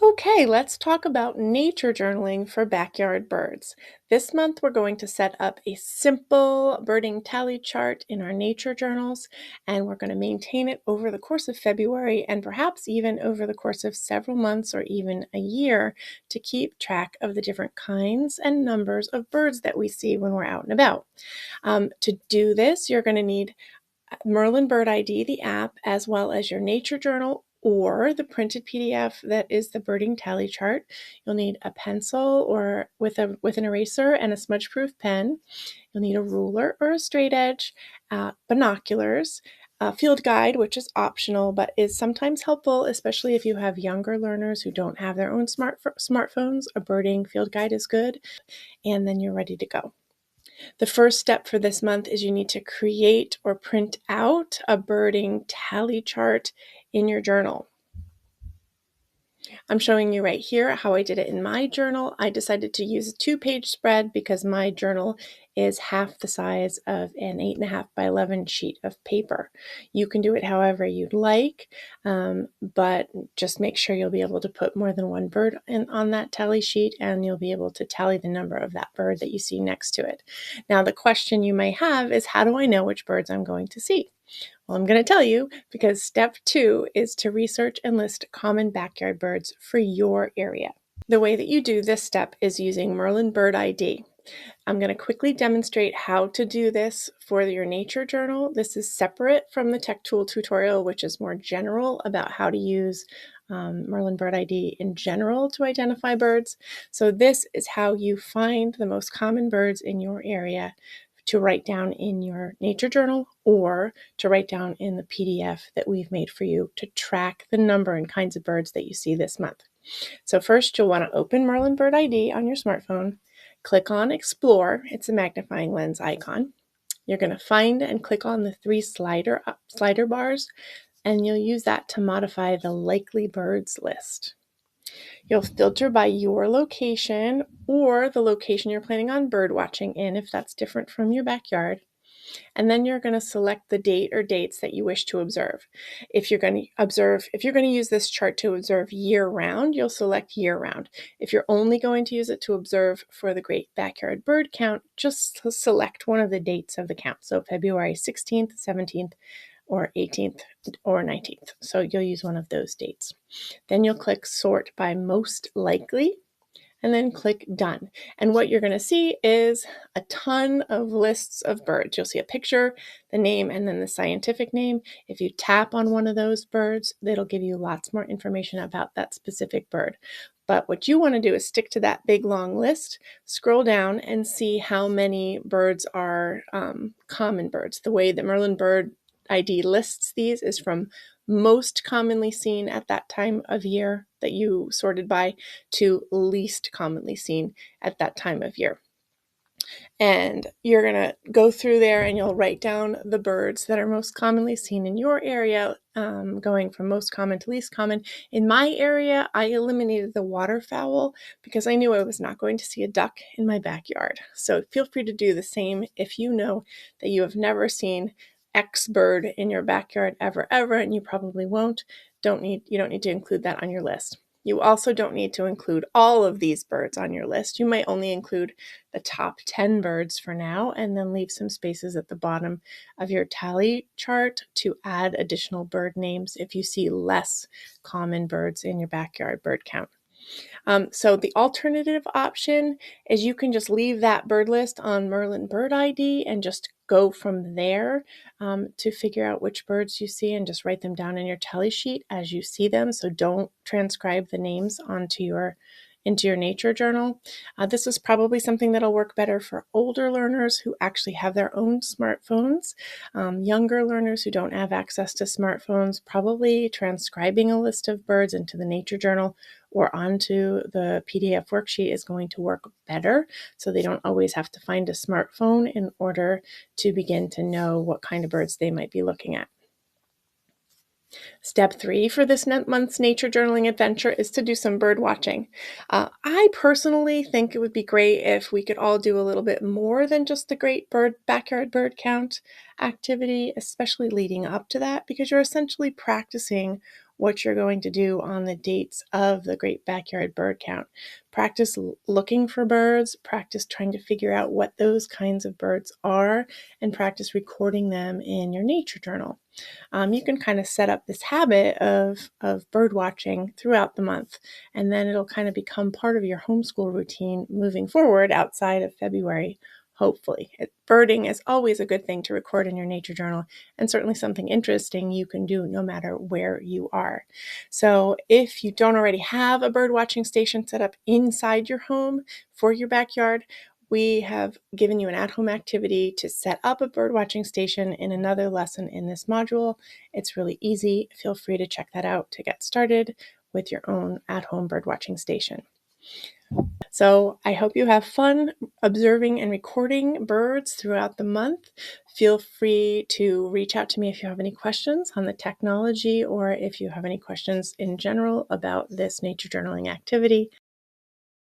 Okay, let's talk about nature journaling for backyard birds. This month, we're going to set up a simple birding tally chart in our nature journals, and we're going to maintain it over the course of February and perhaps even over the course of several months or even a year to keep track of the different kinds and numbers of birds that we see when we're out and about. To do this, you're going to need Merlin Bird ID, the app, as well as your nature journal or the printed PDF that is the birding tally chart. You'll need a pencil or with an eraser and a smudge-proof pen. You'll need a ruler or a straight edge, binoculars, a field guide, which is optional but is sometimes helpful, especially if you have younger learners who don't have their own smartphones. A birding field guide is good, and then you're ready to go. The first step for this month is you need to create or print out a birding tally chart in your journal. I'm showing you right here how I did it in my journal. I decided to use a 2-page spread because my journal is half the size of an 8.5 by 11 sheet of paper. You can do it however you'd like, but just make sure you'll be able to put more than one bird on that tally sheet, and you'll be able to tally the number of that bird that you see next to it. Now, the question you may have is, how do I know which birds I'm going to see? Well, I'm going to tell you because step 2 is to research and list common backyard birds for your area. The way that you do this step is using Merlin Bird ID. I'm going to quickly demonstrate how to do this for your nature journal. This is separate from the tech tool tutorial, which is more general about how to use Merlin Bird ID in general to identify birds. So this is how you find the most common birds in your area to write down in your nature journal or to write down in the PDF that we've made for you to track the number and kinds of birds that you see this month. So first, you'll want to open Merlin Bird ID on your smartphone, click on Explore. It's a magnifying lens icon. You're going to find and click on the 3 slider bars, and you'll use that to modify the likely birds list. You'll filter by your location or the location you're planning on bird watching in, if that's different from your backyard. And then you're going to select the date or dates that you wish to observe. If you're going to use this chart to observe year round, you'll select year round. If you're only going to use it to observe for the Great Backyard Bird Count, just select one of the dates of the count. So February 16th, 17th, or 18th or 19th. So you'll use one of those dates. Then you'll click sort by most likely and then click done. And what you're going to see is a ton of lists of birds. You'll see a picture, the name, and then the scientific name. If you tap on one of those birds, it'll give you lots more information about that specific bird. But what you want to do is stick to that big long list, scroll down and see how many birds are common birds. The way that Merlin Bird ID lists these is from most commonly seen at that time of year that you sorted by to least commonly seen at that time of year. And you're going to go through there and you'll write down the birds that are most commonly seen in your area, going from most common to least common. In my area, I eliminated the waterfowl because I knew I was not going to see a duck in my backyard. So feel free to do the same if you know that you have never seen X bird in your backyard ever, and you probably won't. You don't need to include that on your list. You also don't need to include all of these birds on your list. You might only include the top 10 birds for now, and then leave some spaces at the bottom of your tally chart to add additional bird names if you see less common birds in your backyard bird count. So the alternative option is you can just leave that bird list on Merlin Bird ID and just go from there to figure out which birds you see and just write them down in your tally sheet as you see them. So don't transcribe the names into your nature journal. This is probably something that'll work better for older learners who actually have their own smartphones. Younger learners who don't have access to smartphones, probably transcribing a list of birds into the nature journal or onto the PDF worksheet is going to work better, so they don't always have to find a smartphone in order to begin to know what kind of birds they might be looking at. Step 3 for this month's nature journaling adventure is to do some bird watching. I personally think it would be great if we could all do a little bit more than just the Great Backyard Bird Count activity, especially leading up to that, because you're essentially practicing what you're going to do on the dates of the Great Backyard Bird Count. Practice looking for birds, practice trying to figure out what those kinds of birds are, and practice recording them in your nature journal. You can kind of set up this habit of bird watching throughout the month, and then it'll kind of become part of your homeschool routine moving forward outside of February, hopefully. Birding is always a good thing to record in your nature journal, and certainly something interesting you can do no matter where you are. So if you don't already have a bird watching station set up inside your home for your backyard, we have given you an at-home activity to set up a birdwatching station in another lesson in this module. It's really easy. Feel free to check that out to get started with your own at-home birdwatching station. So I hope you have fun observing and recording birds throughout the month. Feel free to reach out to me if you have any questions on the technology or if you have any questions in general about this nature journaling activity.